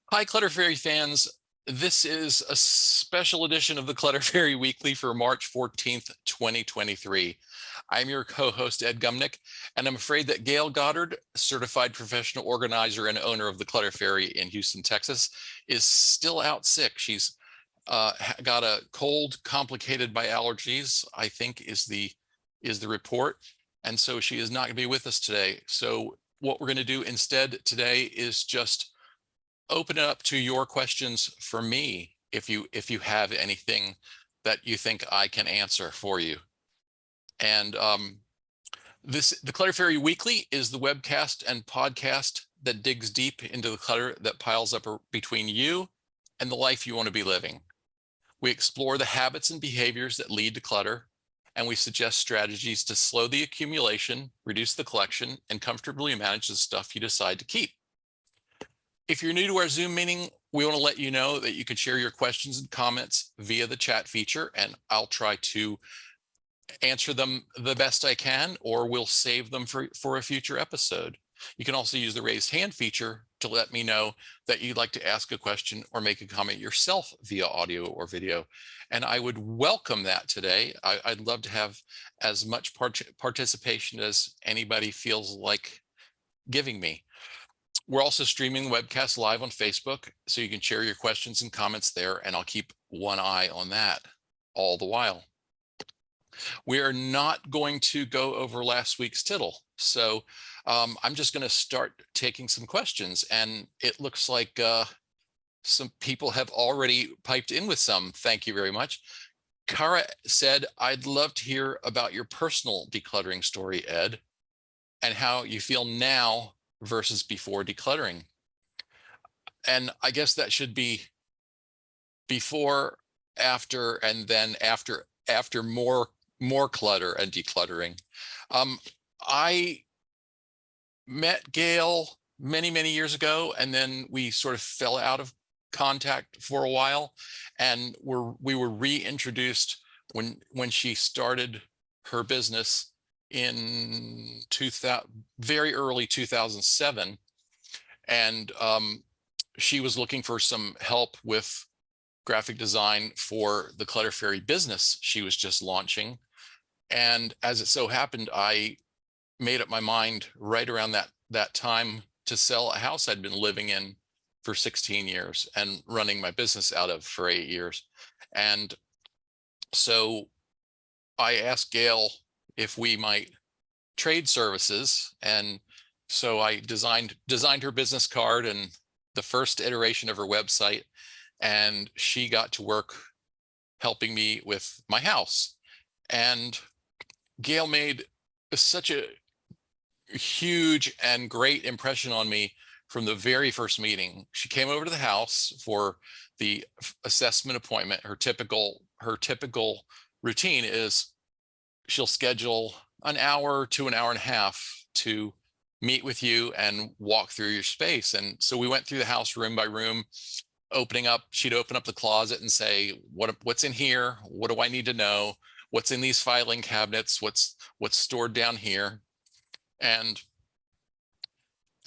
Hi, Clutter Fairy fans. This is a special edition of the Clutter Fairy Weekly for March 14th, 2023. I'm your co-host, Ed Gumnick, and I'm afraid that Gayle Goddard, certified professional organizer and owner of the Clutter Fairy in Houston, Texas, is still out sick. She's got a cold complicated by allergies, I think is the report. And so she is not going to be with us today. So what we're going to do instead today is just open it up to your questions for me if you have anything that you think I can answer for you. And the Clutter Fairy Weekly is the webcast and podcast that digs deep into the clutter that piles up between you and the life you want to be living. We explore the habits and behaviors that lead to clutter, and we suggest strategies to slow the accumulation, reduce the collection, and comfortably manage the stuff you decide to keep. If you're new to our Zoom meeting, we want to let you know that you can share your questions and comments via the chat feature, and I'll try to answer them the best I can, or we'll save them for a future episode. You can also use the raised hand feature to let me know that you'd like to ask a question or make a comment yourself via audio or video. And I would welcome that today. I'd love to have as much participation as anybody feels like giving me. We're also streaming the webcast live on Facebook, so you can share your questions and comments there, and I'll keep one eye on that all the while. We are not going to go over last week's tittle, so I'm just going to start taking some questions, and it looks like some people have already piped in with some. Thank you very much. Kara said, I'd love to hear about your personal decluttering story, Ed, and how you feel now versus before decluttering. And I guess that should be before, after, and then after more clutter and decluttering. I met Gayle many years ago, and then we sort of fell out of contact for a while, and we were reintroduced when she started her business in very early 2007, and she was looking for some help with graphic design for the Clutter Fairy business she was just launching. And as it so happened, I made up my mind right around that time to sell a house I'd been living in for 16 years and running my business out of for 8 years. And so I asked Gayle if we might trade services. And so I designed her business card and the first iteration of her website, and she got to work helping me with my house. And Gayle made such a huge and great impression on me from the very first meeting. She came over to the house for the assessment appointment. Her typical routine is she'll schedule an hour to an hour and a half to meet with you and walk through your space. And so we went through the house room by room, she'd open up the closet and say, what's in here? What do I need to know? What's in these filing cabinets? What's stored down here? And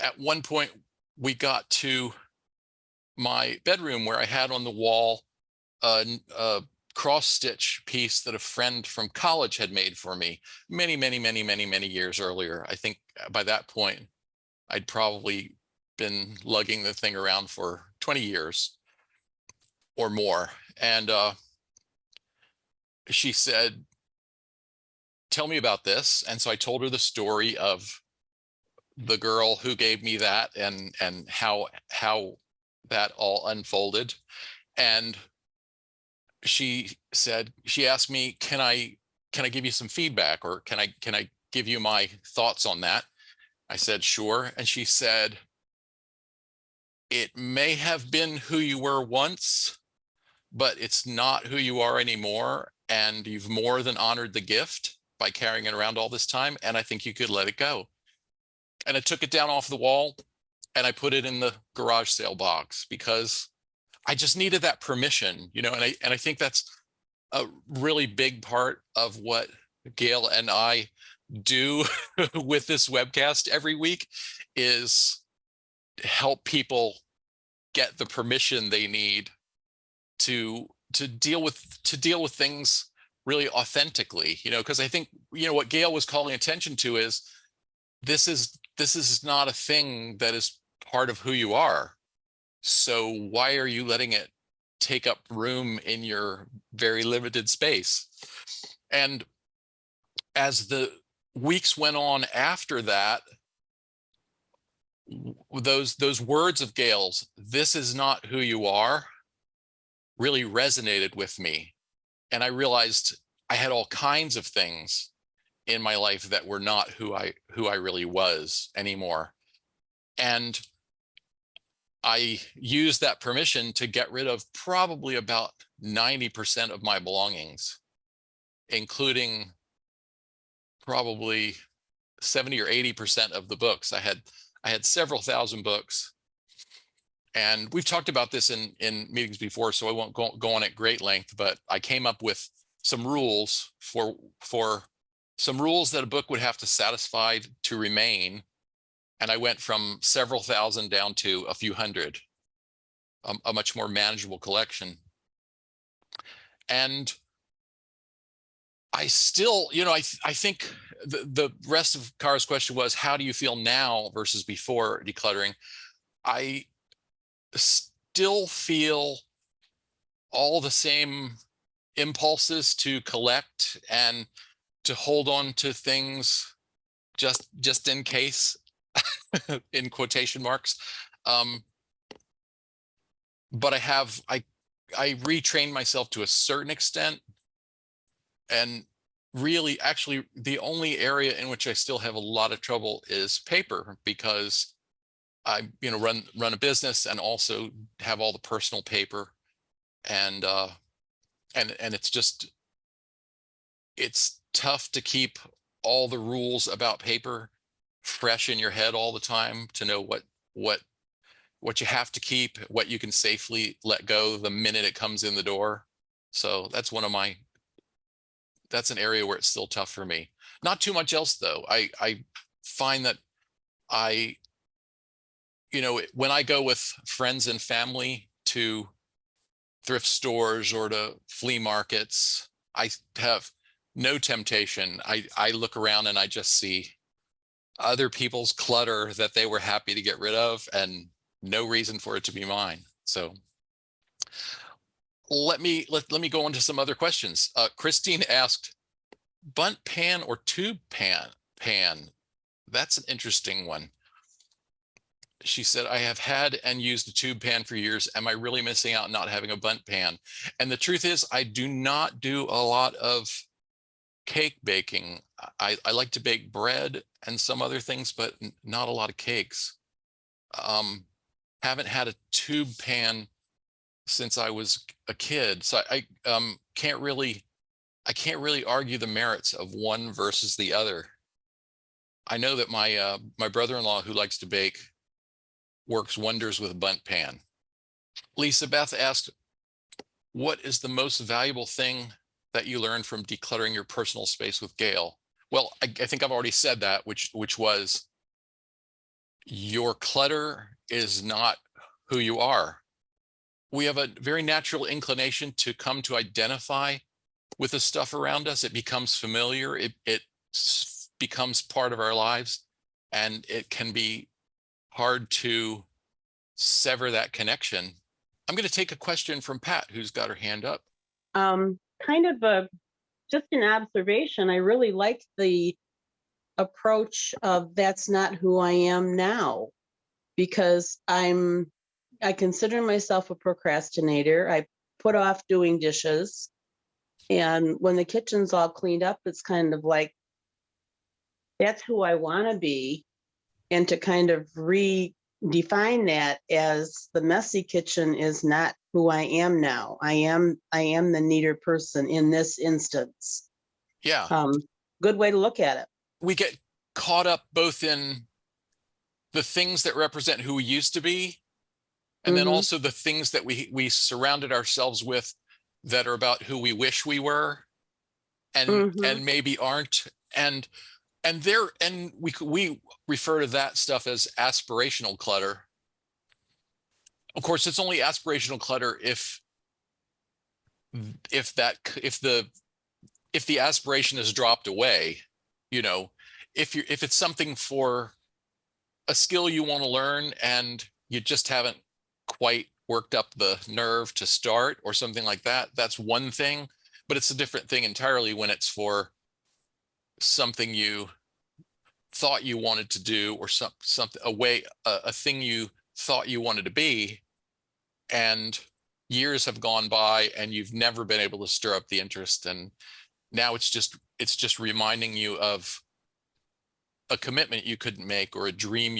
at one point we got to my bedroom, where I had on the wall a cross stitch piece that a friend from college had made for me many years earlier. I think by that point I'd probably been lugging the thing around for 20 years or more. And she said, tell me about this. And so I told her the story of the girl who gave me that and how that all unfolded. And she asked me, can I give you some feedback, or can I give you my thoughts on that? I said, sure. And she said, it may have been who you were once, but it's not who you are anymore. And you've more than honored the gift by carrying it around all this time. And I think you could let it go. And I took it down off the wall and I put it in the garage sale box because I just needed that permission, and I think that's a really big part of what Gayle and I do with this webcast every week, is help people get the permission they need to deal with things really authentically, because I think, what Gayle was calling attention to is this is not a thing that is part of who you are. So why are you letting it take up room in your very limited space? And as the weeks went on after that, those words of Gayle's, "This is not who you are," really resonated with me. And I realized I had all kinds of things in my life that were not who I really was anymore. And I used that permission to get rid of probably about 90% of my belongings, including probably 70 or 80% of the books. I had several thousand books. And we've talked about this in meetings before, so I won't go on at great length, but I came up with some rules for some rules that a book would have to satisfy to remain. And I went from several thousand down to a few hundred, a much more manageable collection. And I still, I think the rest of Kara's question was, how do you feel now versus before decluttering? I still feel all the same impulses to collect and to hold on to things just in case, in quotation marks. But I retrained myself to a certain extent, and really, actually, the only area in which I still have a lot of trouble is paper, because I run a business and also have all the personal paper, and it's tough to keep all the rules about paper fresh in your head all the time, to know what you have to keep, what you can safely let go the minute it comes in the door. So that's an area where it's still tough for me. Not too much else though. I find that when I go with friends and family to thrift stores or to flea markets, I have no temptation. I look around and I just see other people's clutter that they were happy to get rid of, and no reason for it to be mine. So let me go on to some other questions. Christine asked, Bundt pan or tube pan? That's an interesting one. She said, I have had and used a tube pan for years. Am I really missing out not having a Bundt pan? And the truth is, I do not do a lot of cake baking. I like to bake bread and some other things, but not a lot of cakes. Haven't had a tube pan since I was a kid, so I can't really argue the merits of one versus the other. I know that my brother-in-law, who likes to bake, works wonders with a Bundt pan. Lisa Beth asked, what is the most valuable thing that you learned from decluttering your personal space with Gayle? Well, I think I've already said that, which was, your clutter is not who you are. We have a very natural inclination to come to identify with the stuff around us. It becomes familiar. It becomes part of our lives, and it can be hard to sever that connection. I'm going to take a question from Pat, who's got her hand up. Kind of just an observation. I really liked the approach of that's not who I am now, because I consider myself a procrastinator. I put off doing dishes, and when the kitchen's all cleaned up, it's kind of like, that's who I want to be. And to kind of redefine that as the messy kitchen is not who I am now. I am the neater person in this instance. Yeah. Good way to look at it. We get caught up both in the things that represent who we used to be, and then also the things that we surrounded ourselves with that are about who we wish we were, and maybe aren't. And we refer to that stuff as aspirational clutter. Of course, it's only aspirational clutter if that if the aspiration is dropped away, you know, if it's something for a skill you want to learn and you just haven't quite worked up the nerve to start or something like that, that's one thing. But it's a different thing entirely when it's for something you thought you wanted to do, or something, a thing you thought you wanted to be, and years have gone by and you've never been able to stir up the interest, and now it's just reminding you of a commitment you couldn't make, or a dream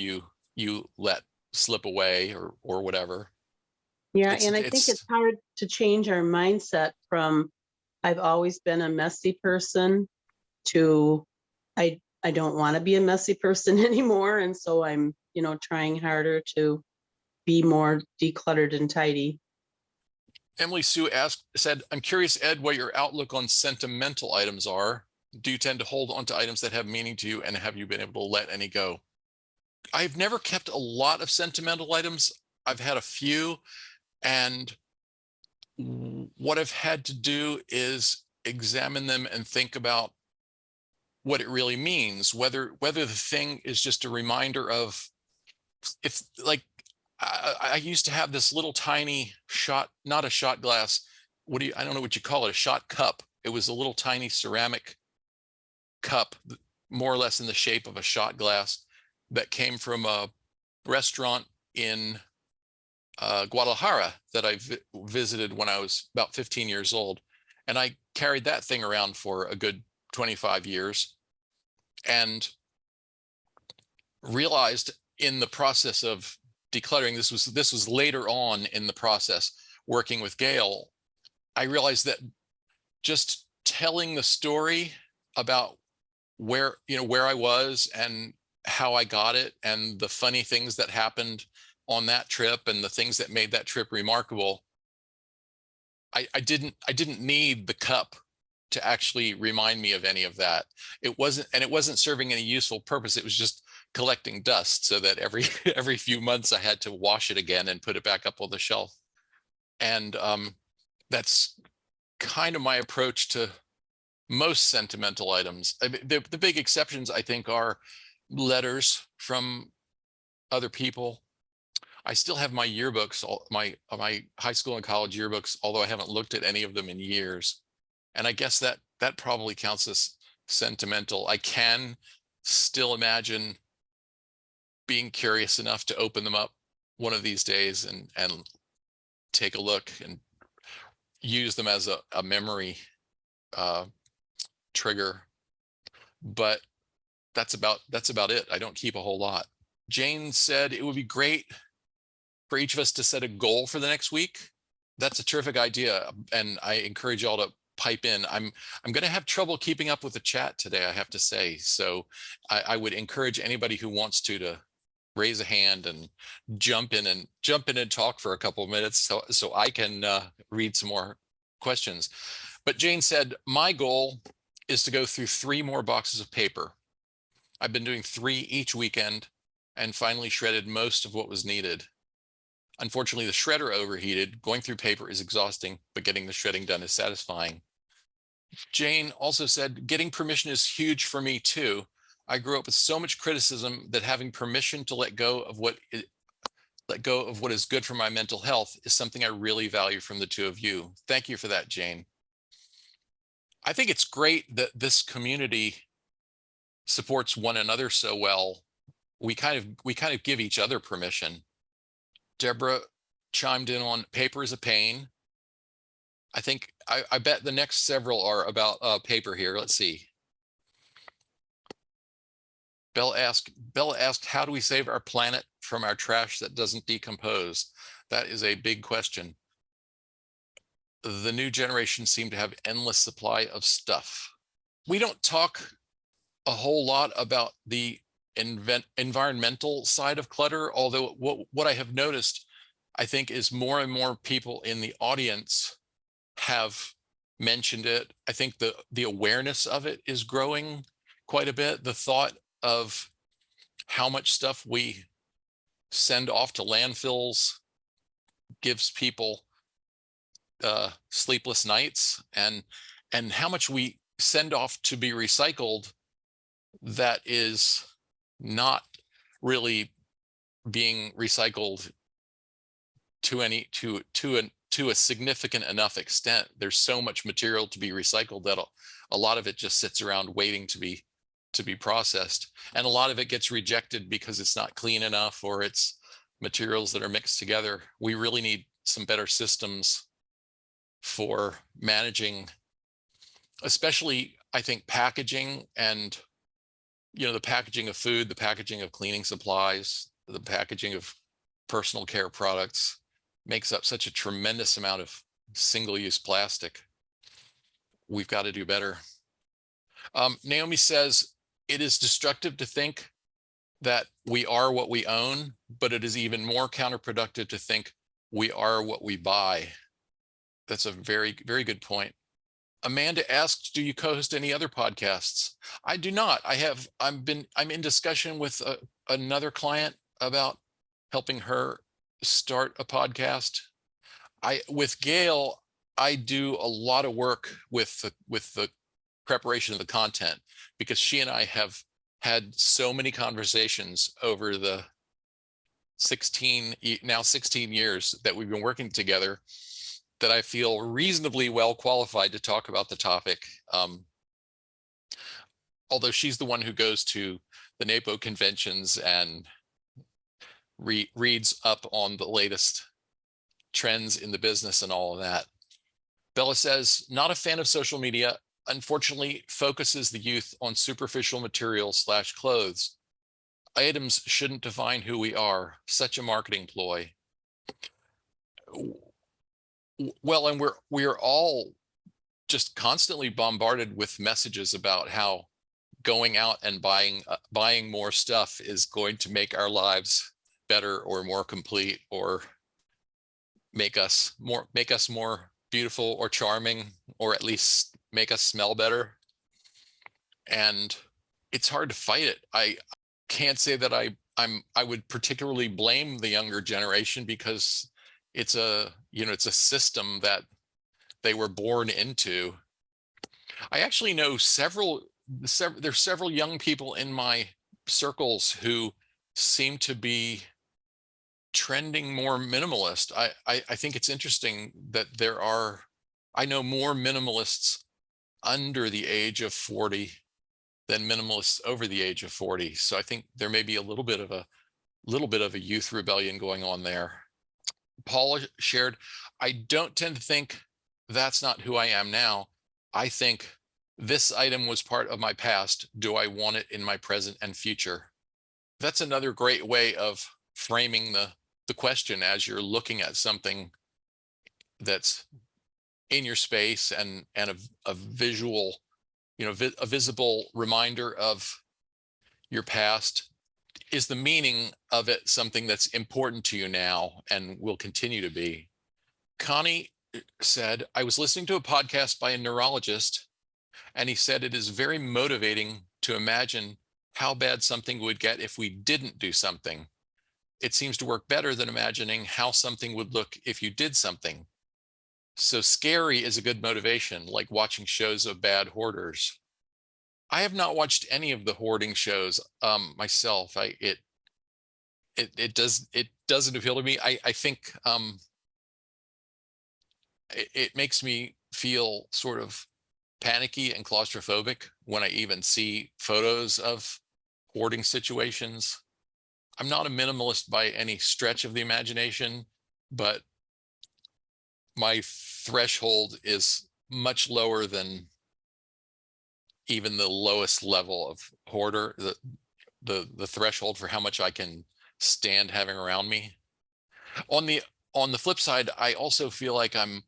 you let slip away, or whatever. Yeah, It's and I think it's it's hard to change our mindset from I've always been a messy person to I don't want to be a messy person anymore. And so I'm, trying harder to be more decluttered and tidy. Emily Sue said, I'm curious, Ed, what your outlook on sentimental items are. Do you tend to hold on to items that have meaning to you, and have you been able to let any go? I've never kept a lot of sentimental items. I've had a few, and what I've had to do is examine them and think about what it really means, whether the thing is just a reminder of, if like, I used to have this little tiny shot, not a shot glass. I don't know what you call it, a shot cup. It was a little tiny ceramic cup, more or less in the shape of a shot glass, that came from a restaurant in Guadalajara that I visited when I was about 15 years old. And I carried that thing around for a good 25 years, and realized in the process of decluttering, this was later on in the process, working with Gayle, I realized that just telling the story about where I was and how I got it, and the funny things that happened on that trip, and the things that made that trip remarkable. I didn't need the cup to actually remind me of any of that. It wasn't serving any useful purpose. It was just collecting dust, so that every every few months I had to wash it again and put it back up on the shelf. And that's kind of my approach to most sentimental items. I mean, the big exceptions, I think, are letters from other people. I still have my yearbooks, my high school and college yearbooks, although I haven't looked at any of them in years. And I guess that probably counts as sentimental. I can still imagine being curious enough to open them up one of these days, and take a look and use them as a memory uh, trigger. But that's about it. I don't keep a whole lot. Jane said it would be great for each of us to set a goal for the next week. That's a terrific idea, and I encourage y'all to pipe in. I'm going to have trouble keeping up with the chat today, I have to say. So I would encourage anybody who wants to raise a hand and jump in and talk for a couple of minutes, so I can read some more questions. But Jane said, my goal is to go through 3 more boxes of paper. I've been doing 3 each weekend, and finally shredded most of what was needed. Unfortunately, the shredder overheated. Going through paper is exhausting, but getting the shredding done is satisfying. Jane also said, getting permission is huge for me too. I grew up with so much criticism that having permission to let go of what is good for my mental health is something I really value from the two of you. Thank you for that, Jane. I think it's great that this community supports one another so well. We kind of give each other permission. Deborah chimed in on paper is a pain. I think I bet the next several are about paper here. Let's see. Bella asked, how do we save our planet from our trash that doesn't decompose? That is a big question. The new generation seem to have endless supply of stuff. We don't talk a whole lot about the environmental side of clutter, although what I have noticed, I think, is more and more people in the audience have mentioned it. I think the awareness of it is growing quite a bit. The thought of how much stuff we send off to landfills gives people sleepless nights, and how much we send off to be recycled that is not really being recycled to a significant enough extent. There's so much material to be recycled that a lot of it just sits around waiting to be processed, and a lot of it gets rejected because it's not clean enough, or it's materials that are mixed together. We really need some better systems for managing, especially, I think, packaging, and the packaging of food, the packaging of cleaning supplies, the packaging of personal care products makes up such a tremendous amount of single-use plastic. We've got to do better. Naomi says, it is destructive to think that we are what we own, but it is even more counterproductive to think we are what we buy. That's a very, very good point. Amanda asks, do you co-host any other podcasts? I do not. I'm in discussion with another client about helping her start a podcast. With Gayle, I do a lot of work with the preparation of the content, because she and I have had so many conversations over the 16 years that we've been working together, that I feel reasonably well qualified to talk about the topic. Although she's the one who goes to the NAPO conventions and reads up on the latest trends in the business and all of that. Bella says, not a fan of social media. Unfortunately, focuses the youth on superficial materials / clothes. Items shouldn't define who we are. Such a marketing ploy. Well, and we're all just constantly bombarded with messages about how going out and buying more stuff is going to make our lives better or more complete, or make us more beautiful or charming, or at least make us smell better. And it's hard to fight it. I can't say that I would particularly blame the younger generation, because it's a system that they were born into. I actually know there's several young people in my circles who seem to be trending more minimalist. I think it's interesting that I know more minimalists under the age of 40 than minimalists over the age of 40. So I think there may be a little bit of a youth rebellion going on there. Paula shared, I don't tend to think that's not who I am now. I think this item was part of my past. Do I want it in my present and future? That's another great way of framing the question as you're looking at something that's in your space, and a visual, a visible reminder of your past. Is the meaning of it something that's important to you now and will continue to be? Connie said, I was listening to a podcast by a neurologist, and he said it is very motivating to imagine how bad something would get if we didn't do something. It seems to work better than imagining how something would look if you did something. So scary is a good motivation, like watching shows of bad hoarders. I have not watched any of the hoarding shows myself. It doesn't appeal to me. I think it makes me feel sort of panicky and claustrophobic when I even see photos of hoarding situations. I'm not a minimalist by any stretch of the imagination, but my threshold is much lower than even the lowest level of hoarder, the threshold for how much I can stand having around me. On the flip side, I also feel like I'm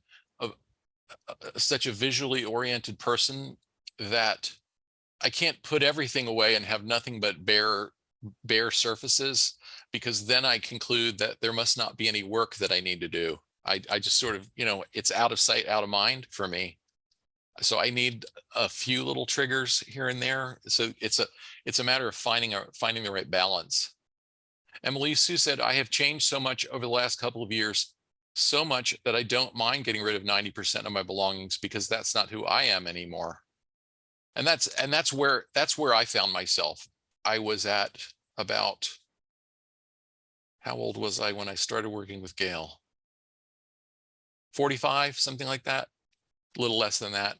such a visually oriented person that I can't put everything away and have nothing but bare surfaces, because then I conclude that there must not be any work that I need to do. I just sort of, it's out of sight, out of mind for me. So I need a few little triggers here and there. So it's a matter of finding the right balance. Emily Sue said, I have changed so much over the last couple of years. so much that I don't mind getting rid of 90% of my belongings because that's not who I am anymore. And that's where I found myself. I was at about, how old was I when I started working with Gayle? 45, something like that, a little less than that.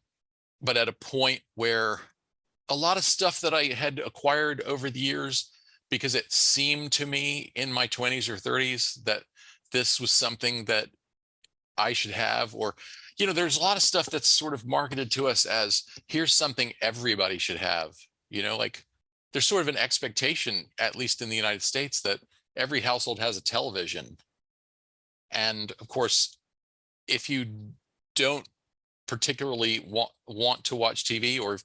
But at a point where a lot of stuff that I had acquired over the years, because it seemed to me in my 20s or 30s that this was something that I should have, or, there's a lot of stuff that's sort of marketed to us as here's something everybody should have, like there's sort of an expectation, at least in the United States, that every household has a television. And of course, if you don't particularly want to watch TV or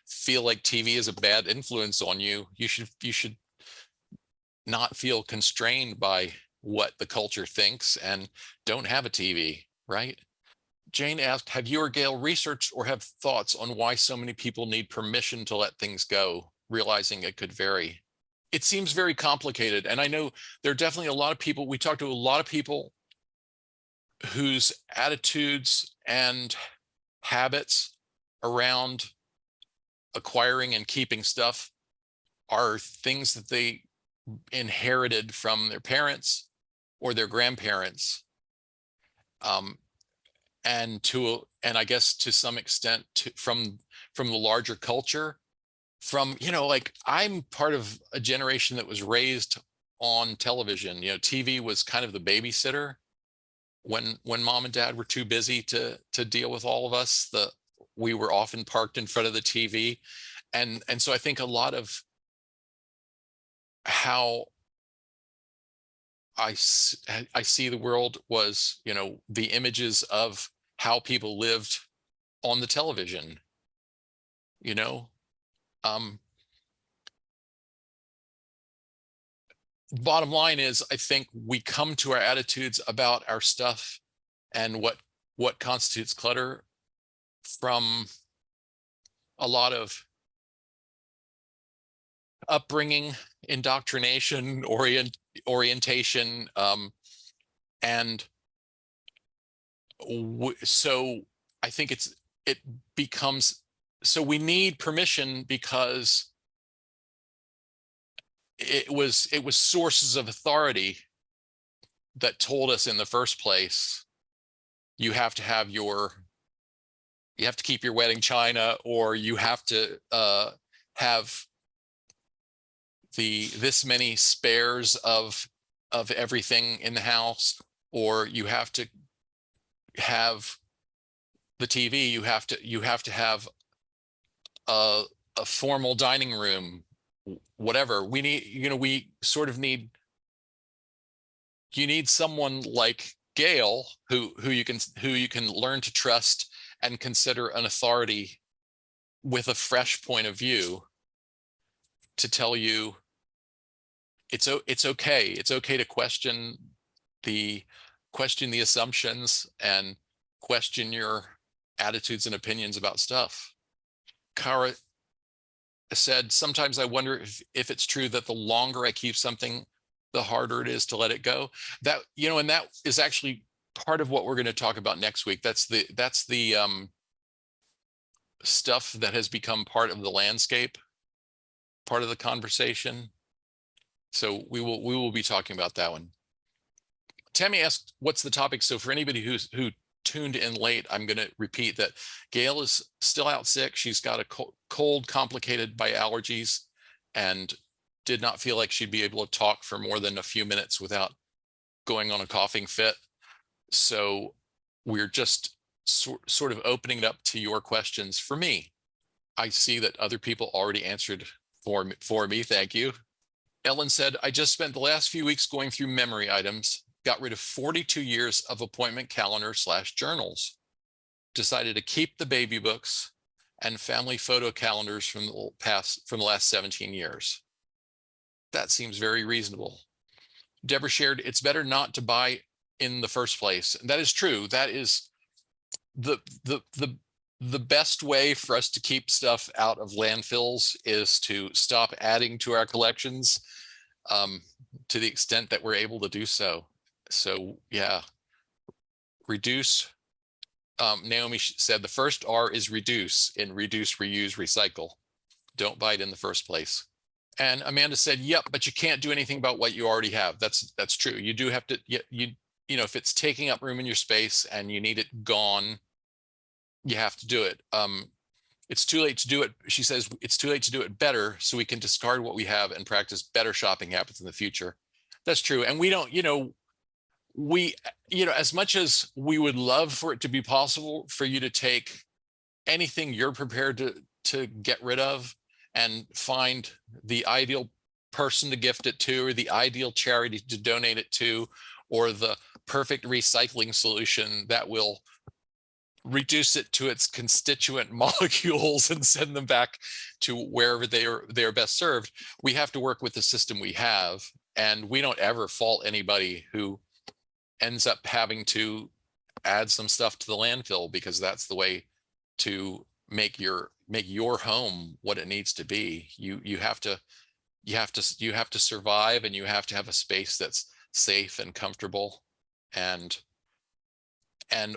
feel like TV is a bad influence on you, you should not feel constrained by what the culture thinks and don't have a TV, right? Jane asked, have you or Gayle researched or have thoughts on why so many people need permission to let things go, realizing it could vary? It seems very complicated. And I know there are definitely a lot of people, we talked to a lot of people whose attitudes and habits around acquiring and keeping stuff are things that they inherited from their parents or their grandparents, and I guess to some extent from the larger culture. From like I'm part of a generation that was raised on television. TV was kind of the babysitter when mom and dad were too busy to deal with all of us. We were often parked in front of the TV, and so I think a lot of how I see the world was, the images of how people lived on the television, you know. Bottom line is, I think we come to our attitudes about our stuff and what constitutes clutter from a lot of upbringing, indoctrination, orientation, and so I think it becomes, so we need permission because it was sources of authority that told us in the first place, you have to keep your wedding china, or you have to have this many spares of everything in the house, or you have to have the TV, you have to have a formal dining room, whatever. We need, we sort of need, you need someone like Gayle who you can learn to trust and consider an authority with a fresh point of view to tell you it's okay. It's okay to question the assumptions and question your attitudes and opinions about stuff. Kara said, sometimes I wonder if it's true that the longer I keep something, the harder it is to let it go. That, and that is actually part of what we're going to talk about next week. That's the stuff that has become part of the landscape, part of the conversation. So we will be talking about that one. Tammy asked, what's the topic? So for anybody who tuned in late, I'm going to repeat that Gayle is still out sick. She's got a cold complicated by allergies and did not feel like she'd be able to talk for more than a few minutes without going on a coughing fit. So we're just sort of opening it up to your questions. For me, I see that other people already answered for me. Thank you. Ellen said, I just spent the last few weeks going through memory items, got rid of 42 years of appointment calendar / journals, decided to keep the baby books and family photo calendars from the last 17 years. That seems very reasonable. Deborah shared, it's better not to buy in the first place. And that is true. That is the best way for us to keep stuff out of landfills is to stop adding to our collections, to the extent that we're able to do so. So yeah, reduce. Naomi said the first R is reduce in reduce, reuse, recycle. Don't buy it in the first place. And Amanda said, yep, but you can't do anything about what you already have. That's true. You do have to, you know, if it's taking up room in your space and you need it gone, you have to do it. It's too late to do it. She says it's too late to do it better, so we can discard what we have and practice better shopping habits in the future. That's true. And we don't, as much as we would love for it to be possible for you to take anything you're prepared to get rid of and find the ideal person to gift it to, or the ideal charity to donate it to, or the perfect recycling solution that will reduce it to its constituent molecules and send them back to wherever they are best served. We have to work with the system we have, and we don't ever fault anybody who ends up having to add some stuff to the landfill, because that's the way to make your home what it needs to be. You have to survive, and you have to have a space that's safe and comfortable, and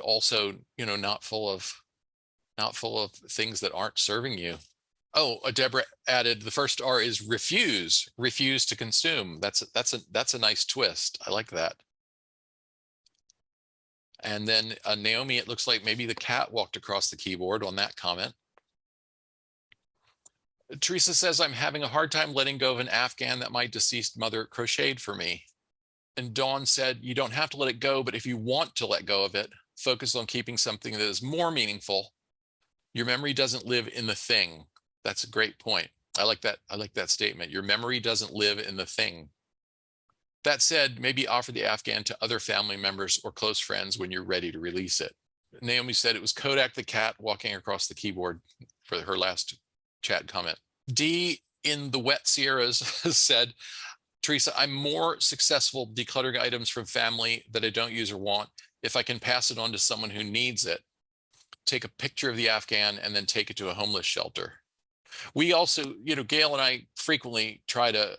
also, not full of things that aren't serving you. Oh, Deborah added the first R is refuse to consume. That's a nice twist. I like that. And then Naomi, it looks like maybe the cat walked across the keyboard on that comment. Teresa says, I'm having a hard time letting go of an Afghan that my deceased mother crocheted for me. And Dawn said, you don't have to let it go, but if you want to let go of it, focus on keeping something that is more meaningful. Your memory doesn't live in the thing. That's a great point. I like that statement. Your memory doesn't live in the thing. That said, maybe offer the Afghan to other family members or close friends when you're ready to release it. Naomi said it was Kodak the cat walking across the keyboard for her last chat comment. D in the Wet Sierras said, Teresa, I'm more successful decluttering items from family that I don't use or want if I can pass it on to someone who needs it. Take a picture of the Afghan and then take it to a homeless shelter. We also, Gayle and I frequently try to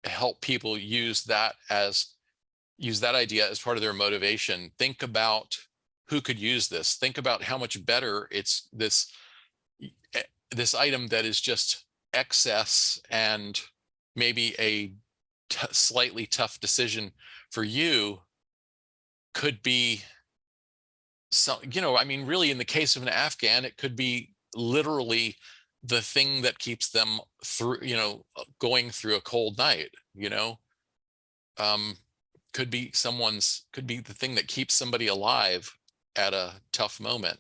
help people use that idea as part of their motivation. Think about who could use this. Think about how much better it's this item that is just excess and maybe a slightly tough decision for you could be some, really in the case of an Afghan, it could be literally the thing that keeps them through, going through a cold night, could be the thing that keeps somebody alive at a tough moment,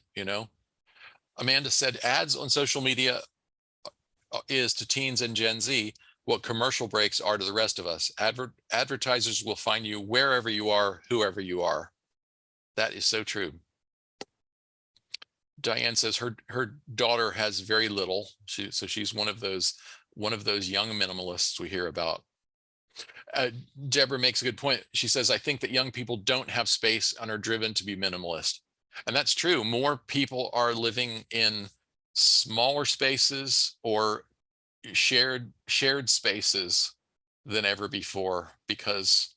Amanda said ads on social media is to teens and Gen Z what commercial breaks are to the rest of us. Advertisers will find you wherever you are, whoever you are. That is so true. Diane says her daughter has very little. So she's one of those young minimalists we hear about. Deborah makes a good point. She says, I think that young people don't have space and are driven to be minimalist. And that's true. More people are living in smaller spaces or shared spaces than ever before, because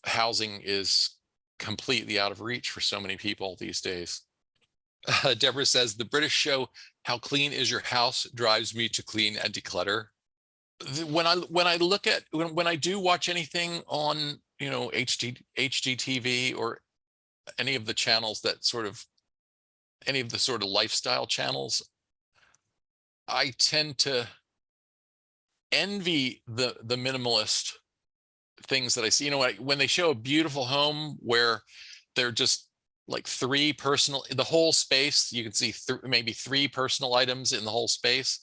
housing is completely out of reach for so many people these days. Deborah says the British show How Clean Is Your House drives me to clean and declutter. When I do watch anything on HGTV or any of the channels that any of the sort of lifestyle channels, I tend to envy the minimalist things that I see. When they show a beautiful home where they're just like the whole space, you can see maybe 3 personal items in the whole space.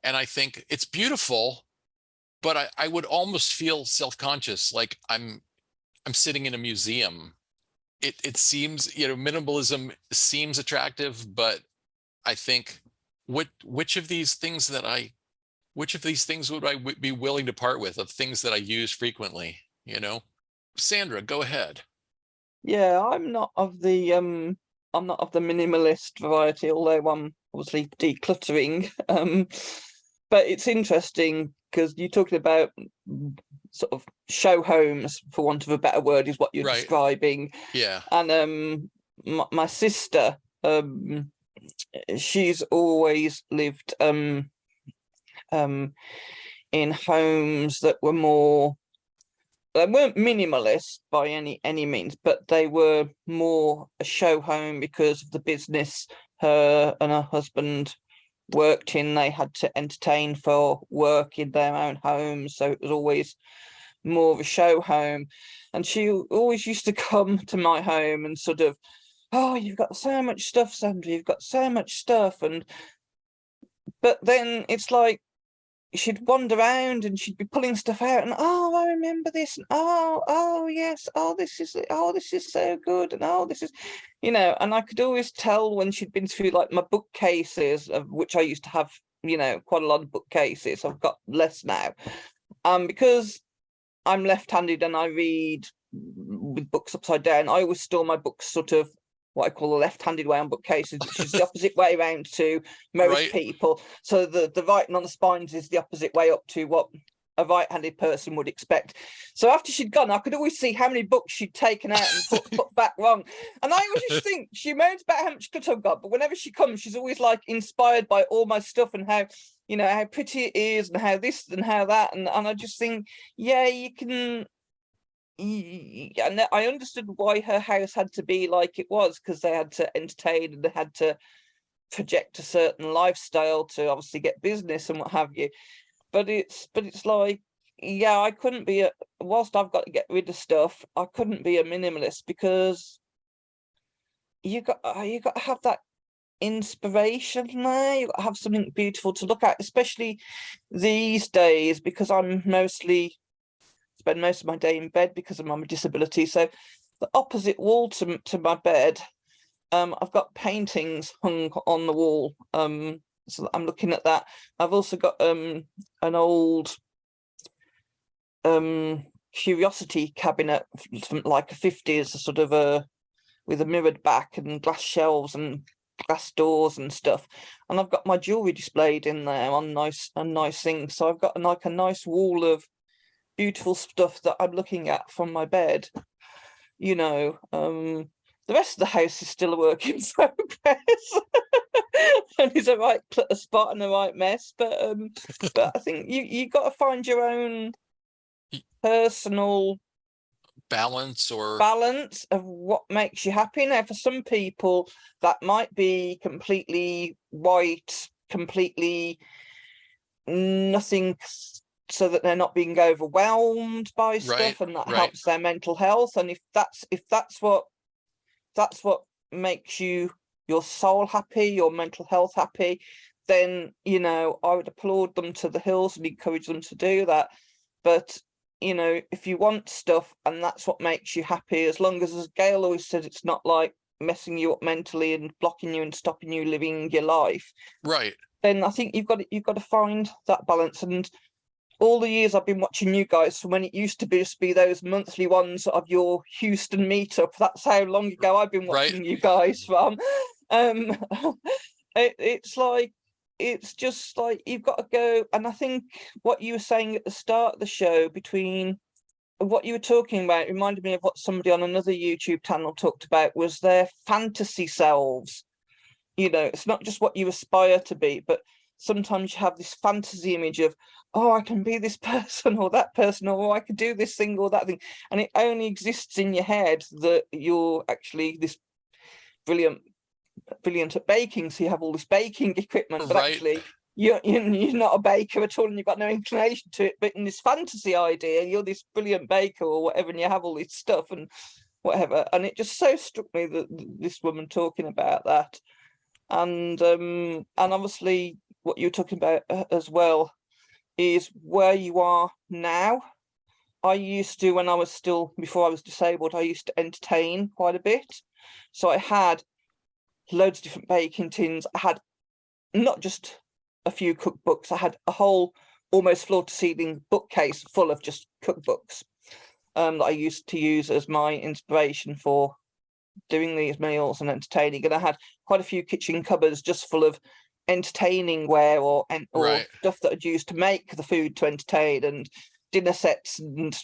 And I think it's beautiful, but I would almost feel self-conscious, like I'm sitting in a museum. It seems, minimalism seems attractive, but I think which of these things would I be willing to part with, of things that I use frequently, Sandra, go ahead. Yeah, I'm not of the minimalist variety, although I'm obviously decluttering. but it's interesting because you're talking about sort of show homes, for want of a better word, is what you're Right. describing. Yeah. And my sister, she's always lived in homes that were more, they weren't minimalist by any means, but they were more a show home because of the business her and her husband worked in. They had to entertain for work in their own homes, so it was always more of a show home. And she always used to come to my home and sort of, oh, you've got so much stuff, Sandra, you've got so much stuff. But then it's like she'd wander around and she'd be pulling stuff out, and oh, I remember this, and oh yes, oh this is so good, and oh this is, and I could always tell when she'd been through like my bookcases, of which I used to have, quite a lot of bookcases. I've got less now, because I'm left-handed and I read with books upside down. I always store my books sort of what I call the left-handed way on bookcases, which is the opposite way around to most people. So the writing on the spines is the opposite way up to what a right-handed person would expect. So after she'd gone, I could always see how many books she'd taken out and put back wrong. And I always just think, she moans about how much clutter I've got, but whenever she comes, she's always like inspired by all my stuff and how, how pretty it is and how this and how that. And I just think, yeah, you can. And I understood why her house had to be like it was, because they had to entertain and they had to project a certain lifestyle to obviously get business and what have you. But it's like, yeah, I couldn't be whilst I've got to get rid of stuff, I couldn't be a minimalist, because you got to have that inspiration there. You got to have something beautiful to look at, especially these days, because I'm spend most of my day in bed because of my disability. So the opposite wall to my bed, I've got paintings hung on the wall. So I'm looking at that. I've also got an old curiosity cabinet from like a 50s, sort of with a mirrored back and glass shelves and glass doors and stuff. And I've got my jewelry displayed in there on nice things. So I've got like a nice wall of beautiful stuff that I'm looking at from my bed. The rest of the house is still a work in progress. And it's a right clutter spot and a right mess. But I think you got to find your own personal balance of what makes you happy. Now, for some people, that might be completely white, completely nothing, so that they're not being overwhelmed by stuff, and that helps their mental health. And if that's what makes your soul happy, your mental health happy, then I would applaud them to the hills and encourage them to do that. But if you want stuff and that's what makes you happy, as long as Gayle always said, it's not like messing you up mentally and blocking you and stopping you living your life, then I think you've got to find that balance. And all the years I've been watching you guys, from when it used to just be those monthly ones of your Houston meetup, that's how long ago I've been watching you guys from. It's just like you've got to go. And I think what you were saying at the start of the show, between what you were talking about, reminded me of what somebody on another YouTube channel talked about, was their fantasy selves. It's not just what you aspire to be, but sometimes you have this fantasy image of, oh, I can be this person or that person, or I could do this thing or that thing. And it only exists in your head that you're actually this brilliant at baking. So you have all this baking equipment, but actually you're not a baker at all, and you've got no inclination to it. But in this fantasy idea, you're this brilliant baker or whatever, and you have all this stuff and whatever. And it just so struck me that this woman talking about that. And obviously what you're talking about as well is where you are now. I used to, when I was still, before I was disabled, I used to entertain quite a bit. So I had loads of different baking tins. I had not just a few cookbooks, I had a whole almost floor to ceiling bookcase full of just cookbooks that I used to use as my inspiration for doing these meals and entertaining. And I had quite a few kitchen cupboards just full of entertaining wear or Right. stuff that are used to make the food to entertain, and dinner sets, and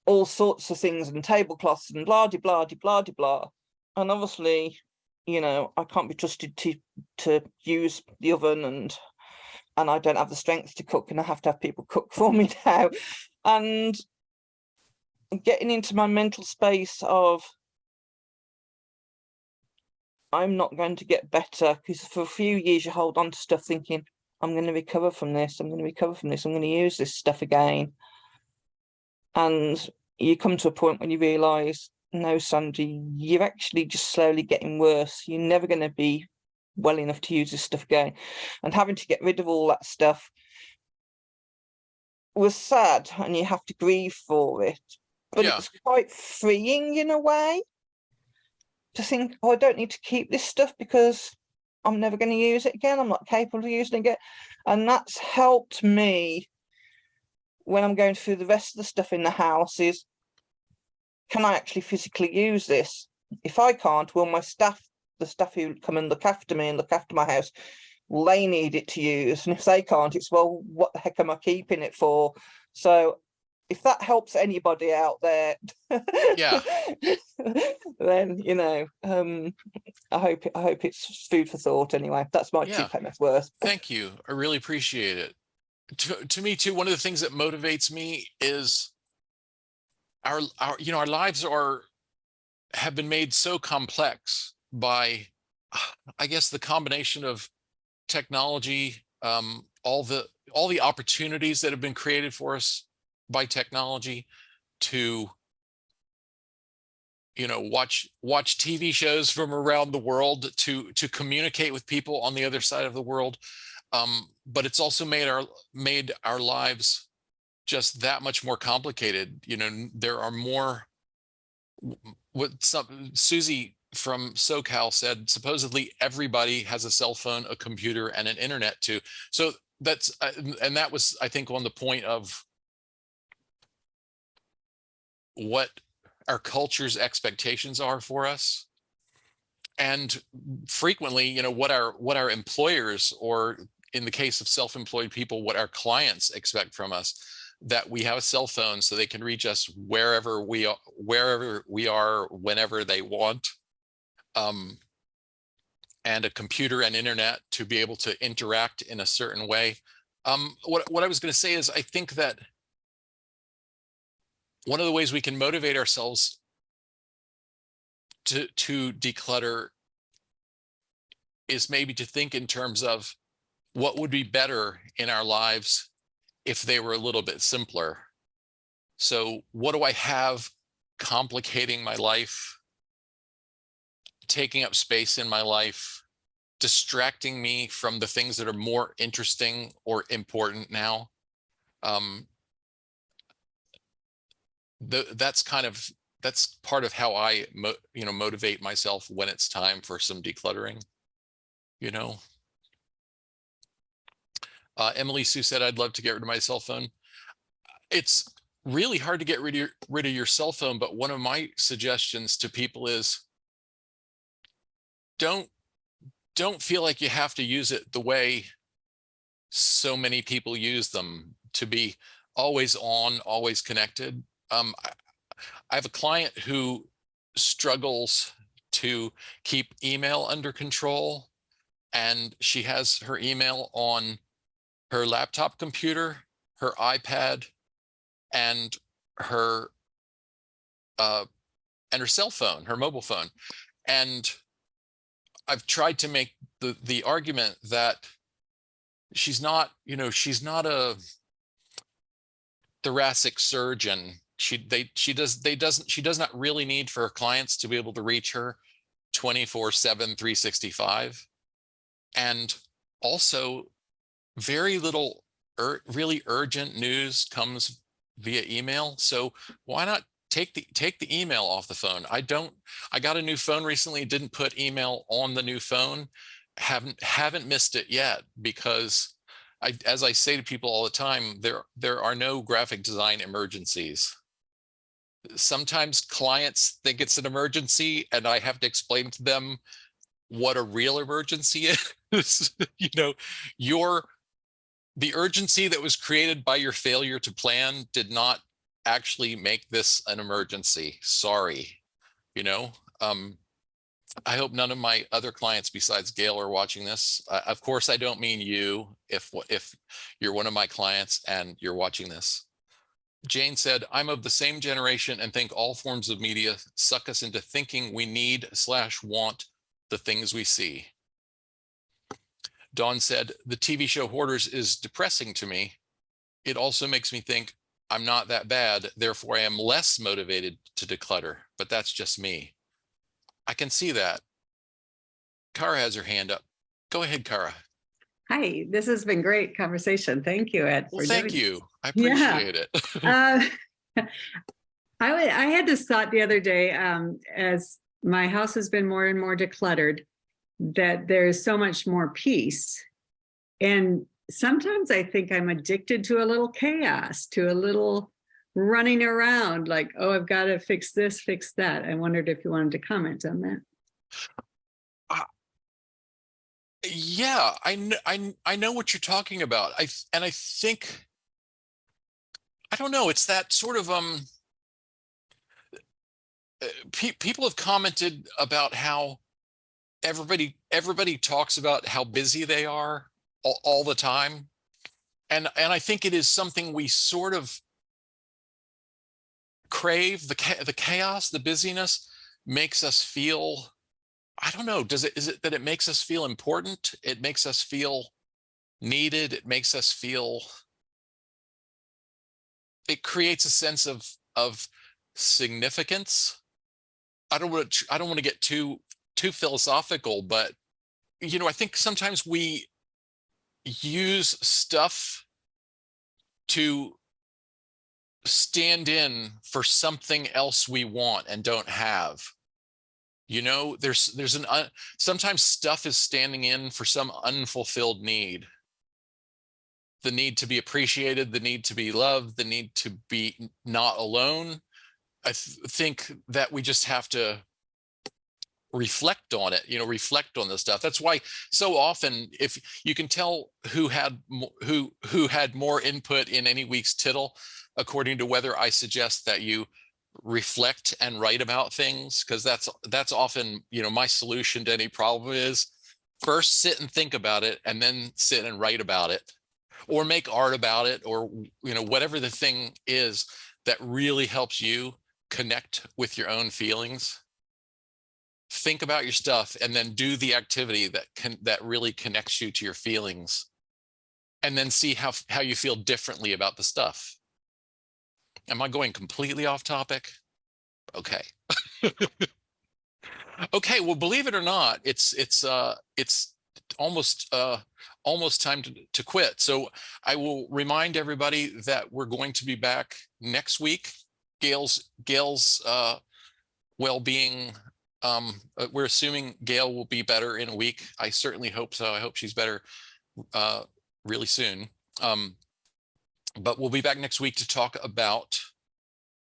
all sorts of things, and tablecloths, and blah de blah de blah de blah. And obviously, I can't be trusted to use the oven, and I don't have the strength to cook, and I have to have people cook for me now. And getting into my mental space of, I'm not going to get better, because for a few years you hold on to stuff thinking, I'm going to recover from this, I'm going to recover from this, I'm going to use this stuff again. And you come to a point when you realise, no, Sandy, you're actually just slowly getting worse. You're never going to be well enough to use this stuff again. And having to get rid of all that stuff was sad, and you have to grieve for it. But it was quite freeing in a way, to think, oh, I don't need to keep this stuff because I'm never going to use it again. I'm not capable of using it. And that's helped me when I'm going through the rest of the stuff in the house is, can I actually physically use this? If I can't, will my staff, the staff who come and look after me and look after my house, will they need it to use? And if they can't, it's, well, what the heck am I keeping it for? So if that helps anybody out there, Yeah. then I hope it's food for thought. Anyway, that's my 2 pennies worth. Thank you. I really appreciate it. To me too, one of the things that motivates me is our lives have been made so complex by, I guess, the combination of technology, all the opportunities that have been created for us by technology, to watch TV shows from around the world, to communicate with people on the other side of the world. But it's also made our lives just that much more complicated. There are more, Susie from SoCal said, supposedly everybody has a cell phone, a computer, and an internet too. So that's, and that was, I think, on the point of what our culture's expectations are for us. And frequently, what our employers, or in the case of self-employed people, what our clients expect from us, that we have a cell phone so they can reach us wherever we are, whenever they want, and a computer and internet to be able to interact in a certain way. What I was going to say is, I think that one of the ways we can motivate ourselves to declutter is maybe to think in terms of what would be better in our lives if they were a little bit simpler. So what do I have complicating my life, taking up space in my life, distracting me from the things that are more interesting or important now? That's part of how I motivate myself when it's time for some decluttering. Emily Sue said, I'd love to get rid of my cell phone. It's really hard to get rid of your cell phone, but one of my suggestions to people is, don't feel like you have to use it the way so many people use them, to be always on, always connected. I have a client who struggles to keep email under control, and she has her email on her laptop computer, her iPad, and her cell phone, her mobile phone. And I've tried to make the argument that she's not a thoracic surgeon. She does not really need for her clients to be able to reach her 24/7, 365. And also, very little really urgent news comes via email. So why not take the email off the phone? I got a new phone recently, didn't put email on the new phone. Haven't missed it yet, because as I say to people all the time, there are no graphic design emergencies. Sometimes clients think it's an emergency, and I have to explain to them what a real emergency is. You know, the urgency that was created by your failure to plan did not actually make this an emergency. Sorry, you know. I hope none of my other clients besides Gayle are watching this. Of course, I don't mean you if you're one of my clients and you're watching this. Jane said, I'm of the same generation and think all forms of media suck us into thinking we need/want the things we see. Dawn said, the TV show Hoarders is depressing to me. It also makes me think I'm not that bad, therefore I am less motivated to declutter, but that's just me. I can see that. Kara has her hand up. Go ahead, Kara. Hi, this has been great conversation. Thank you, Ed. Well, thank you. I Yeah. appreciate it. I had this thought the other day, as my house has been more and more decluttered, that there's so much more peace. And sometimes I think I'm addicted to a little chaos, to a little running around like, oh, I've got to fix this, fix that. I wondered if you wanted to comment on that. Yeah, I know what you're talking about. I think, I don't know, it's that sort of people have commented about how everybody talks about how busy they are all the time. And I think it is something we sort of crave. The chaos, the busyness makes us feel, I don't know, is it that it makes us feel important? It makes us feel needed. It makes us feel, it creates a sense of significance. I don't want to get too philosophical, but you know, I think sometimes we use stuff to stand in for something else we want and don't have. You know, sometimes stuff is standing in for some unfulfilled need. The need to be appreciated, the need to be loved, the need to be not alone. I think that we just have to reflect on it, you know, reflect on this stuff. That's why so often, if you can tell who had more input in any week's tittle, according to whether I suggest that you reflect and write about things, because that's often, you know, my solution to any problem is first sit and think about it and then sit and write about it or make art about it, or you know, whatever the thing is that really helps you connect with your own feelings. Think about your stuff and then do the activity that really connects you to your feelings, and then see how you feel differently about the stuff. Am I going completely off topic? Okay. Okay, well, believe it or not, it's almost time to quit. So I will remind everybody that we're going to be back next week. Gayle's well-being, we're assuming Gayle will be better in a week. I certainly hope so. I hope she's better really soon. But we'll be back next week to talk about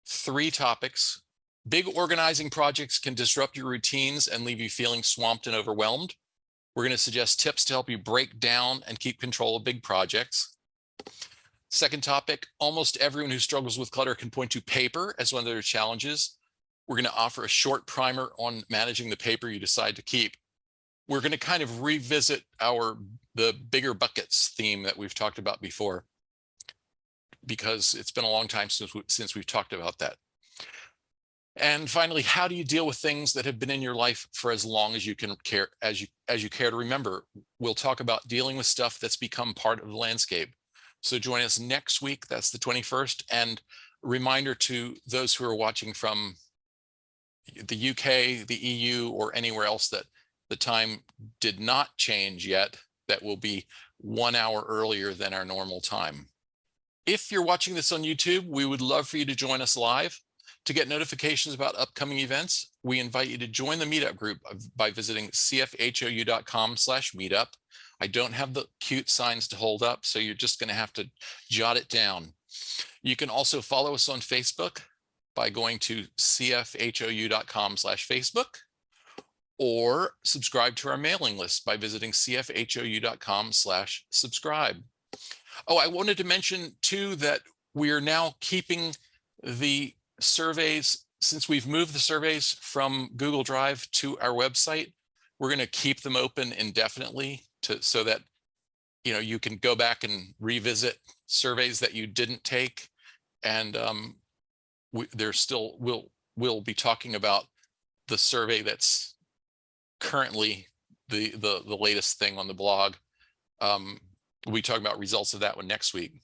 3 topics. Big organizing projects can disrupt your routines and leave you feeling swamped and overwhelmed. We're going to suggest tips to help you break down and keep control of big projects. Second topic, almost everyone who struggles with clutter can point to paper as one of their challenges. We're going to offer a short primer on managing the paper you decide to keep. We're going to kind of revisit the bigger buckets theme that we've talked about before, because it's been a long time since we've talked about that. And finally, how do you deal with things that have been in your life for as long as you can care, as you care to remember? We'll talk about dealing with stuff that's become part of the landscape. So join us next week. That's the 21st. And reminder to those who are watching from the UK, the EU, or anywhere else that the time did not change yet, that will be 1 hour earlier than our normal time. If you're watching this on YouTube, we would love for you to join us live. To get notifications about upcoming events, we invite you to join the meetup group by visiting cfhou.com/meetup. I don't have the cute signs to hold up, so you're just going to have to jot it down. You can also follow us on Facebook by going to cfhou.com/Facebook, or subscribe to our mailing list by visiting cfhou.com/subscribe. Oh, I wanted to mention too that we are now keeping the surveys, since we've moved the surveys from Google Drive to our website. We're going to keep them open indefinitely so that you can go back and revisit surveys that you didn't take. And we'll be talking about the survey that's currently the latest thing on the blog. We'll be talking about results of that one next week.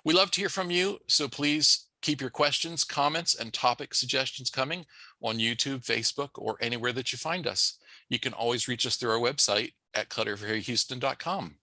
We love to hear from you, so please keep your questions, comments, and topic suggestions coming on YouTube, Facebook, or anywhere that you find us. You can always reach us through our website at clutterfairyhouston.com.